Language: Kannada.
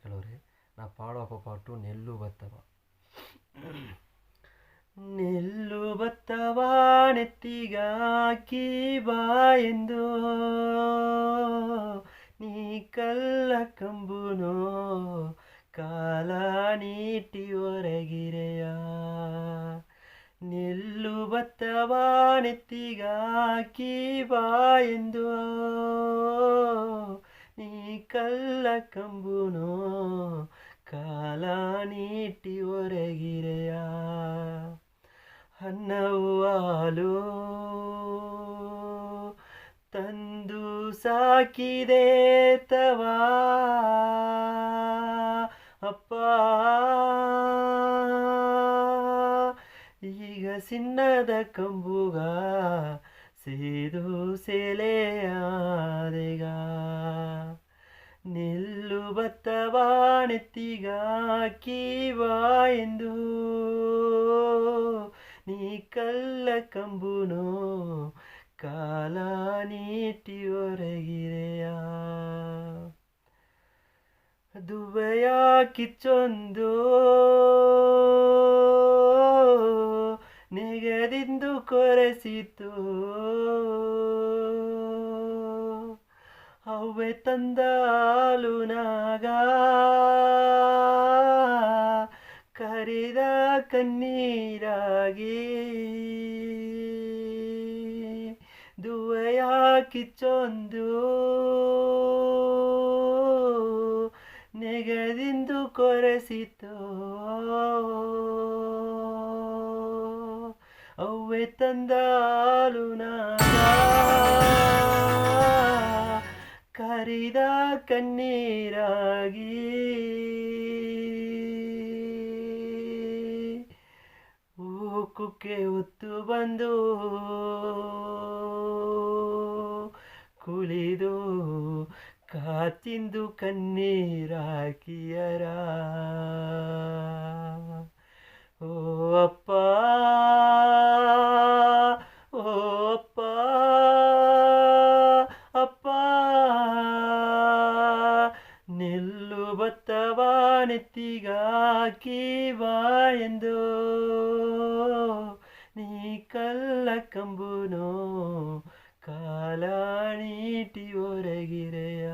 ಕೆಲವ್ರಿ. ನಾ ಪಾಡೋಕೋ ಪಾಟು ನೆಲ್ಲು ಬತ್ತವ. ನೆಲ್ಲು ಬತ್ತವ ನೆತ್ತಿಗಾಕಿ ಬಾ ಎಂದು ನೀ ಕಲ್ಲ ಕಂಬುನೋ ಕಾಲ ನೀಟಿ ಹೊರಗಿರೆಯ. ನೆಲ್ಲು ಬತ್ತವ ನೆತ್ತಿಗಾಕಿ ಬಾ ಎಂದು ನೀ ಕಲ್ಲ ಕಂಬುನೋ ಕಾಲ ನೀಟಿ ಹೊರಗಿರೆಯ. ಅನ್ನವು ಹಾಲು ತಂದು ಸಾಕಿದೆ ತವ ಅಪ್ಪ, ಈಗ ಸಿನ್ನದ ಕಂಬುಗ ಸೇದು ಸೆಲೆಯಾದೆಗ. ನೆಲ್ಲು ಬತ್ತವ ನೆತ್ತಿಗಾಕಿ ಬಾ ಎಂದು ನೀ ಕಲ್ಲ ಕಂಬುನೋ ಕಾಲ ನೀಟಿ ಹೊರಗಿರೆಯ. ದುಬೆಯ ಕಿಚ್ಚೊಂದು ನೆಗದಿಂದು ಕೊರೆಸಿತು, ಅವ್ವೆ ತಂದ ಹಾಲುನಾಗ ಕರಿದ ಕಣ್ಣೀರಾಗಿ. ದುವೆಯ ಕಿಚ್ಚೊಂದು ನೆಗದಿಂದು ಕೊರೆಸಿತು, ಅವ್ವೆ ತಂದ ಹಾಲುನಾಗ ಕರಿದ ಕಣ್ಣೀರಾಗಿ. ಕುಕ್ಕೆ ಹೊತ್ತು ಬಂದು ಕುಳಿದು ಕಾತಿಂದು ಕಣ್ಣೀರಾಕಿಯರ. ಓ ಅಪ್ಪ, ಓ ಅಪ್ಪ, ಅಪ್ಪ. ನೆಲ್ಲು ಬತ್ತವ ನೆತ್ತಿಗಾಕಿ ಬಾ ಎಂದು ನೀ ಕಲ್ಲ ಕಂಬುನೋ ಕಾಲ ನೀಟಿ ಹೊರಗಿರೆಯ.